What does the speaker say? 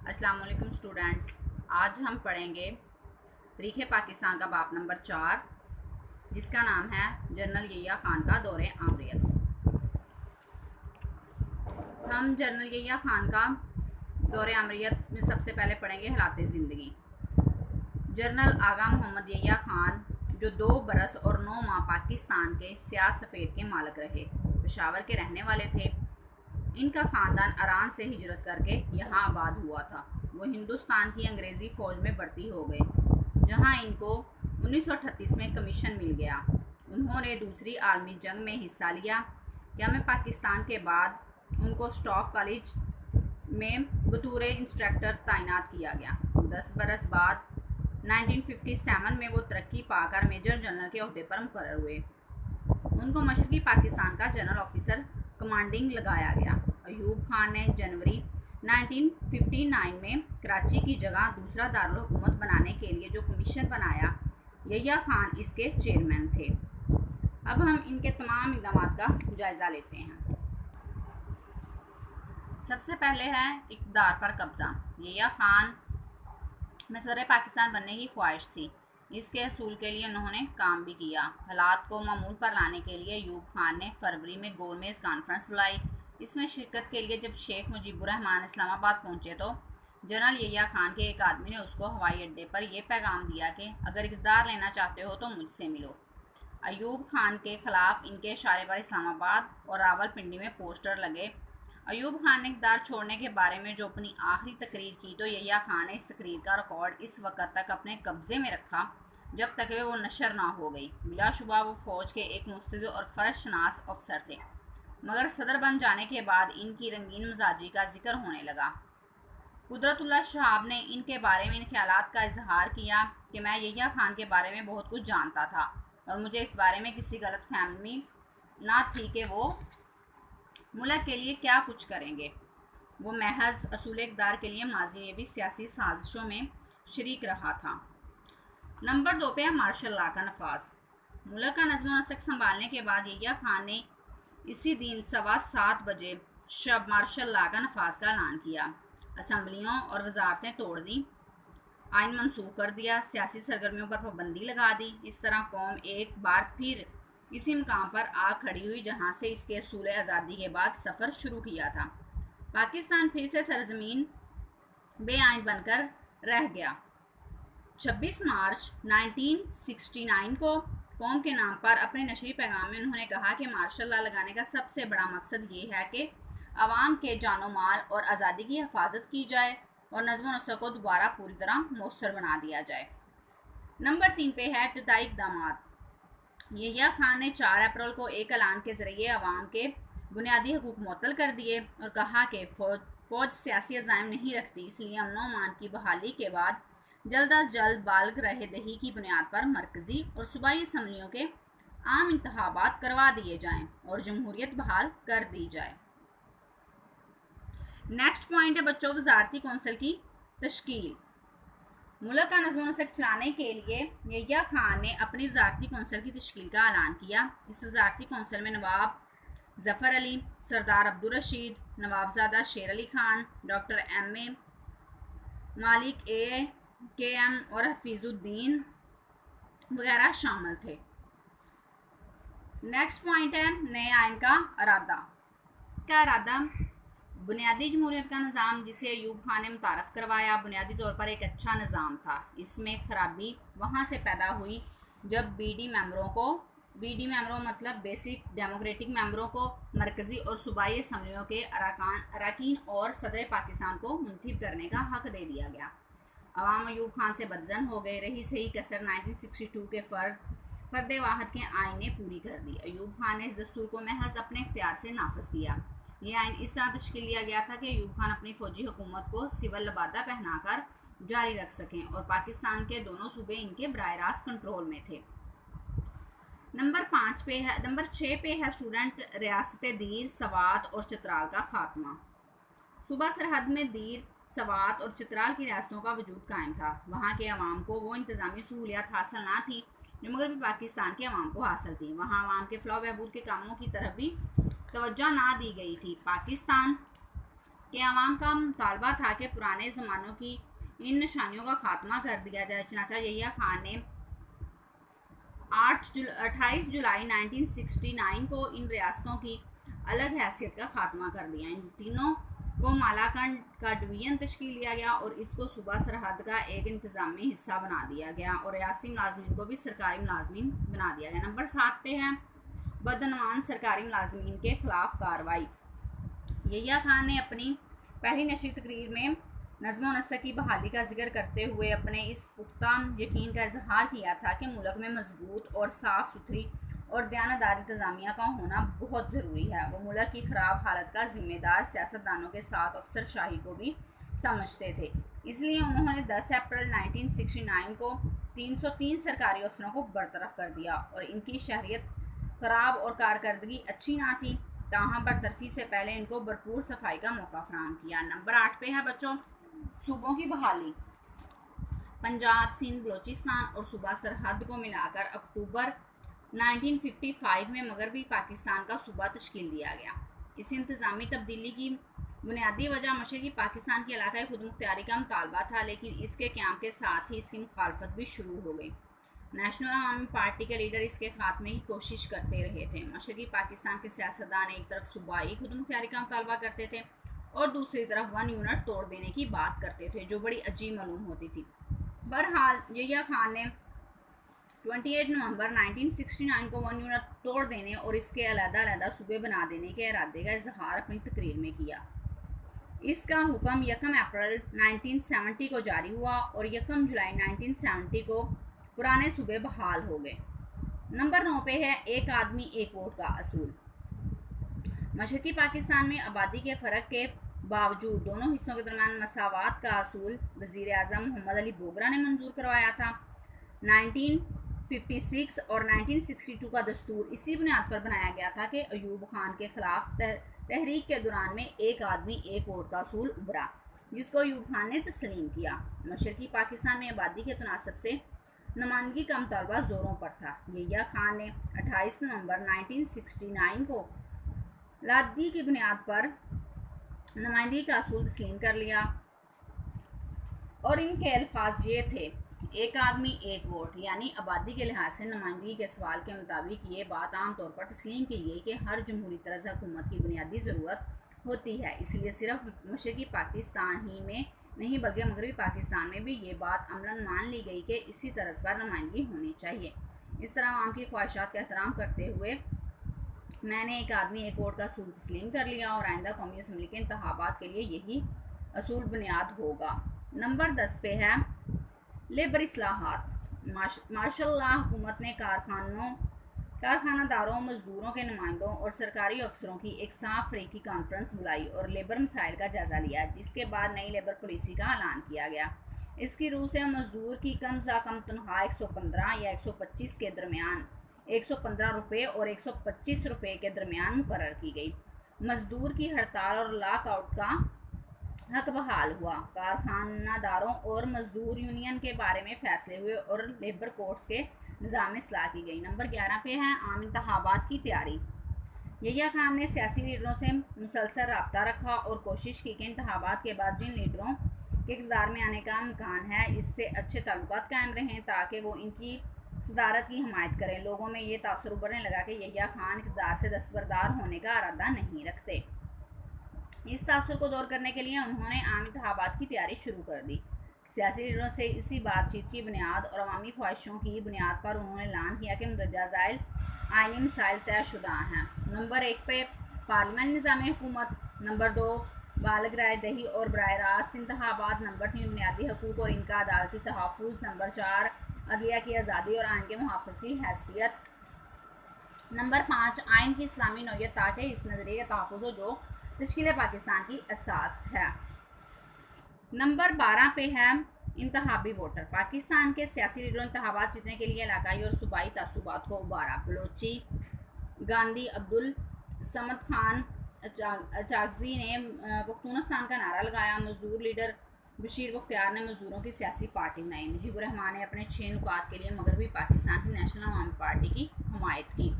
السلام علیکم اسٹوڈینٹس، آج ہم پڑھیں گے تاریخ پاکستان کا باب نمبر 4 جس کا نام ہے جنرل یحییٰ خان کا دور آمریت۔ ہم جنرل یحییٰ خان کا دور آمریت میں سب سے پہلے پڑھیں گے حالات زندگی۔ جنرل آغا محمد یحییٰ خان جو 2 برس اور 9 ماہ پاکستان کے سیاہ سفید کے مالک رہے، پشاور کے رہنے والے تھے۔ ان کا خاندان ایران سے ہجرت کر کے یہاں آباد ہوا تھا۔ وہ ہندوستان کی انگریزی فوج میں بھرتی ہو گئے، جہاں ان کو 1938 میں کمیشن مل گیا۔ انہوں نے دوسری عالمی جنگ میں حصہ لیا۔ قیام پاکستان کے بعد ان کو اسٹاف کالج میں بطور انسٹرکٹر تعینات کیا گیا۔ 10 برس بعد 1957 میں وہ ترقی پا کر میجر جنرل کے عہدے پر مقرر ہوئے۔ ان کو مشرقی پاکستان کا جنرل آفیسر کمانڈنگ لگایا گیا۔ ایوب خان نے جنوری 1959 میں کراچی کی جگہ دوسرا دارالحکومت بنانے کے لیے جو کمیشن بنایا، یحییٰ خان اس کے چیئرمین تھے۔ اب ہم ان کے تمام اقدامات کا جائزہ لیتے ہیں۔ سب سے پہلے ہے اقتدار پر قبضہ۔ یحییٰ خان میں صدر پاکستان بننے کی خواہش تھی۔ اس کے حصول کے لیے انہوں نے کام بھی کیا۔ حالات کو معمول پر لانے کے لیے ایوب خان نے فروری میں گول میز کانفرنس بلائی۔ اس میں شرکت کے لیے جب شیخ مجیب الرحمن اسلام آباد پہنچے تو جنرل یحییٰ خان کے ایک آدمی نے اس کو ہوائی اڈے پر یہ پیغام دیا کہ اگر اقتدار لینا چاہتے ہو تو مجھ سے ملو۔ ایوب خان کے خلاف ان کے اشارے پر اسلام آباد اور راول پنڈی میں پوسٹر لگے۔ ایوب خان نے اقتدار چھوڑنے کے بارے میں جو اپنی آخری تقریر کی تو یحییٰ خان نے اس تقریر کا ریکارڈ اس وقت تک اپنے قبضے میں رکھا جب تک کہ وہ نشر نہ ہو گئی۔ بلا شبہ وہ فوج کے ایک مستعد اور فرض شناس افسر تھے، مگر صدر بن جانے کے بعد ان کی رنگین مزاجی کا ذکر ہونے لگا۔ قدرت اللہ شہاب نے ان کے بارے میں ان خیالات کا اظہار کیا کہ میں یحییٰ خان کے بارے میں بہت کچھ جانتا تھا اور مجھے اس بارے میں کسی غلط فہمی نہ تھی کہ وہ ملک کے لیے کیا کچھ کریں گے۔ وہ محض اصول اقتدار کے لیے ماضی میں بھی سیاسی سازشوں میں شریک رہا تھا۔ نمبر 2 پہ ہے مارشل لا کا نفاذ۔ ملک کا نظم و نسق سنبھالنے کے بعد یحییٰ خان نے اسی دن 7:15 بجے شب مارشل لا کا نفاذ کا اعلان کیا۔ اسمبلیوں اور وزارتیں توڑ دیں، آئین منسوخ کر دیا، سیاسی سرگرمیوں پر پابندی لگا دی۔ اس طرح قوم ایک بار پھر اسی مقام پر آ کھڑی ہوئی جہاں سے اس کے حصول آزادی کے بعد سفر شروع کیا تھا۔ پاکستان پھر سے سرزمین بے آئین بن کر رہ گیا۔ 26 مارچ 1969 کو قوم کے نام پر اپنے نشری پیغام میں انہوں نے کہا کہ مارشل لا لگانے کا سب سے بڑا مقصد یہ ہے کہ عوام کے جان و مال اور آزادی کی حفاظت کی جائے اور نظم و نسق کو دوبارہ پوری طرح مؤثر بنا دیا جائے۔ نمبر 3 پہ ہے ابتدائی اقدامات۔ یحییٰ خان نے 4 اپریل کو ایک اعلان کے ذریعے عوام کے بنیادی حقوق معطل کر دیے اور کہا کہ فوج سیاسی عزائم نہیں رکھتی، اس لیے امن و امان کی بحالی کے بعد جلد از جلد بالغ رہے دہی کی بنیاد پر مرکزی اور صوبائی اسمبلیوں کے عام انتخابات کروا دیے جائیں اور جمہوریت بحال کر دی جائے۔ نیکسٹ پوائنٹ ہے بچوں وزارتی کونسل کی تشکیل۔ ملک کا نظم و نسق چلانے کے لیے یحییٰ خان نے اپنی وزارتی کونسل کی تشکیل کا اعلان کیا۔ اس وزارتی کونسل میں نواب ظفر علی، سردار عبدالرشید، نوابزادہ شیر علی خان، ڈاکٹر ایم اے مالک کے ایم اور حفیظ الدین وغیرہ شامل تھے۔ نیکسٹ پوائنٹ ہے نئے آئین کا ارادہ۔ کیا ارادہ؟ بنیادی جمہوریت کا نظام جسے ایوب خان نے متعارف کروایا بنیادی طور پر ایک اچھا نظام تھا۔ اس میں خرابی وہاں سے پیدا ہوئی جب بی ڈی ممبروں مطلب بیسک ڈیموکریٹک ممبروں کو مرکزی اور صوبائی اسمبلیوں کے اراکین اور صدر پاکستان کو منتخب کرنے کا حق دے دیا گیا۔ عوام ایوب خان سے بدظن ہو گئے۔ رہی صحیح کسر 1962 کے فرد واحد کے آئین نے پوری کر دی۔ ایوب خان نے اس دستور کو محض اپنے اختیار سے نافذ کیا۔ یہ آئین اس طرح تشکیل دیا گیا تھا کہ ایوب خان اپنی فوجی حکومت کو سول لبادہ پہنا کر جاری رکھ سکیں اور پاکستان کے دونوں صوبے ان کے براہ راست کنٹرول میں تھے۔ نمبر 6 پہ ہے اسٹوڈنٹ ریاست دیر، سوات اور چترال کا خاتمہ۔ صوبہ سرحد میں دیر، سوات اور چترال کی ریاستوں کا وجود قائم تھا۔ وہاں کے عوام کو وہ انتظامی سہولیات حاصل نہ تھیں جو مغربی پاکستان کے عوام کو حاصل تھیں۔ وہاں عوام کے فلاح و بہبود کے کاموں کی طرف بھی توجہ نہ دی گئی تھی۔ پاکستان کہ عوام کا مطالبہ تھا کہ پرانے زمانوں کی ان نشانیوں کا خاتمہ کر دیا جائے۔ چنانچہ یحییٰ خان نے 28 جولائی 1969 کو ان ریاستوں کی الگ حیثیت کا خاتمہ کر دیا۔ ان تینوں کو مالاکنڈ کا ڈویژن تشکیل دیا گیا اور اس کو صوبہ سرحد کا ایک انتظامی حصہ بنا دیا گیا اور ریاستی ملازمین کو بھی سرکاری ملازمین بنا دیا گیا۔ نمبر 7 پہ ہے بدعنوان سرکاری ملازمین کے خلاف کارروائی۔ یحییٰ خان نے اپنی پہلی نشری تقریر میں نظم و نسق کی بحالی کا ذکر کرتے ہوئے اپنے اس پختہ یقین کا اظہار کیا تھا کہ ملک میں مضبوط اور صاف ستھری اور دیانتدار انتظامیہ کا ہونا بہت ضروری ہے۔ وہ ملک کی خراب حالت کا ذمہ دار سیاستدانوں کے ساتھ افسر شاہی کو بھی سمجھتے تھے، اس لیے انہوں نے 10 اپریل 1969 کو 303 سرکاری افسروں کو برطرف کر دیا اور ان کی شہریت خراب اور کارکردگی اچھی نہ تھی، تاہم برطرفی سے پہلے ان کو بھرپور صفائی کا موقع فراہم کیا۔ نمبر 8 پہ ہے بچوں صوبوں کی بحالی۔ پنجاب، سندھ، بلوچستان اور صوبہ سرحد کو ملا کر اکتوبر 1955 میں مغربی پاکستان کا صوبہ تشکیل دیا گیا۔ اس انتظامی تبدیلی کی بنیادی وجہ مشرقی پاکستان کی علاقائی خود مختاری کا مطالبہ تھا، لیکن اس کے قیام کے ساتھ ہی اس کی مخالفت بھی شروع ہو گئی۔ نیشنل عوامی پارٹی کے لیڈر اس کے خاتمے کی کوشش کرتے رہے تھے۔ مشرقی پاکستان کے سیاستدان ایک طرف صوبائی خود مختاری کا مطالبہ کرتے تھے اور دوسری طرف 1 یونٹ توڑ دینے کی بات کرتے تھے، جو بڑی عجیب معلوم ہوتی تھی۔ بہرحال یحییٰ خان نے 28 نومبر 1969 کو 1 یونٹ توڑ دینے اور اس کے علیحدہ صوبے بنا دینے کے ارادے کا اظہار اپنی تقریر میں کیا۔ اس کا حکم 1 اپریل 1970 کو جاری ہوا اور 1 جولائی 1970 کو پرانے صوبے بحال ہو گئے۔ نمبر 9 پہ ہے ایک آدمی ایک ووٹ کا اصول۔ مشرقی پاکستان میں آبادی کے فرق کے باوجود دونوں حصوں کے درمیان مساوات کا اصول وزیر اعظم محمد علی بوگرا نے منظور کروایا تھا۔ 1956 اور 1962 کا دستور اسی بنیاد پر بنایا گیا تھا کہ ایوب خان کے خلاف تحریک کے دوران میں ایک آدمی ایک ووٹ کا اصول ابھرا، جس کو ایوب خان نے تسلیم کیا۔ مشرقی پاکستان میں آبادی کے تناسب سے نمائندگی کا مطالبہ زوروں پر تھا۔ یحییٰ خان نے 28 نومبر 1969 کو لادی کی بنیاد پر نمائندگی کا اصول تسلیم کر لیا اور ان کے الفاظ یہ تھے: ایک آدمی ایک ووٹ، یعنی آبادی کے لحاظ سے نمائندگی کے سوال کے مطابق یہ بات عام طور پر تسلیم کی گئی کہ ہر جمہوری طرز حکومت کی بنیادی ضرورت ہوتی ہے، اس لیے صرف مشرقی پاکستان ہی میں نہیں بلکہ مغربی پاکستان میں بھی یہ بات عملاً مان لی گئی کہ اسی طرز پر نمائندگی ہونی چاہیے۔ اس طرح عوام کی خواہشات کا احترام کرتے ہوئے میں نے ایک آدمی ایک ووٹ کا اصول تسلیم کر لیا اور آئندہ قومی اسمبلی کے انتخابات کے لیے یہی اصول بنیاد ہوگا۔ نمبر 10 پہ ہے لیبر اصلاحات۔ مارشل لا حکومت نے کارخانہ داروں، مزدوروں کے نمائندوں اور سرکاری افسروں کی ایک صاف فریقی کانفرنس بلائی اور لیبر مسائل کا جائزہ لیا، جس کے بعد نئی لیبر پالیسی کا اعلان کیا گیا۔ اس کی روح سے مزدور کی کم از کم تنخواہ 115 یا 125 کے درمیان 115 روپے اور 125 روپے کے درمیان مقرر کی گئی۔ مزدور کی ہڑتال اور لاک آؤٹ کا حق بحال ہوا۔ کارخانہ داروں اور مزدور یونین کے بارے میں فیصلے ہوئے اور لیبر کورٹس کے نظام میں اصلاح کی گئی۔ نمبر 11 پہ ہے عام انتخابات کی تیاری۔ یحییٰ خان نے سیاسی لیڈروں سے مسلسل رابطہ رکھا اور کوشش کی کہ انتخابات کے بعد جن لیڈروں کے اقتدار میں آنے کا امکان ہے اس سے اچھے تعلقات قائم رہیں تاکہ وہ ان کی صدارت کی حمایت کریں۔ لوگوں میں یہ تاثر ابھرنے لگا کہ یحییٰ خان اقتدار سے دستبردار ہونے کا ارادہ نہیں رکھتے۔ اس تاثر کو دور کرنے کے لیے انہوں نے عام انتخابات کی تیاری شروع کر دی۔ سیاسی لیڈروں سے اسی بات چیت کی بنیاد اور عوامی خواہشوں کی بنیاد پر انہوں نے اعلان کیا کہ مندرجہ ذیل آئینی مسائل طے شدہ ہیں۔ نمبر 1 پہ پارلیمانی نظام حکومت۔ نمبر 2 بالغ رائے دہی اور براہ راست انتخابات۔ نمبر 3 بنیادی حقوق اور ان کا عدالتی تحفظ۔ نمبر 4 عدلیہ کی آزادی اور آئین کے محافظ کی حیثیت۔ نمبر 5 آئین کی اسلامی نوعیت تاکہ اس نظریے کا تحفظ ہو جو تشکیل پاکستان کی اساس ہے۔ نمبر 12 پہ ہے انتخابی ووٹر۔ پاکستان کے سیاسی لیڈروں انتخابات جیتنے کے لیے علاقائی اور صوبائی تعصبات کو ابھارا۔ بلوچی گاندھی عبدالصمد خان اچاگزئی نے پختونستان کا نعرہ لگایا۔ مزدور لیڈر بشیر بختیار نے مزدوروں کی سیاسی پارٹی بنائی۔ مجیب الرحمان نے اپنے 6 نکات کے لیے مغربی پاکستان کی نیشنل عوامی پارٹی کی حمایت کی۔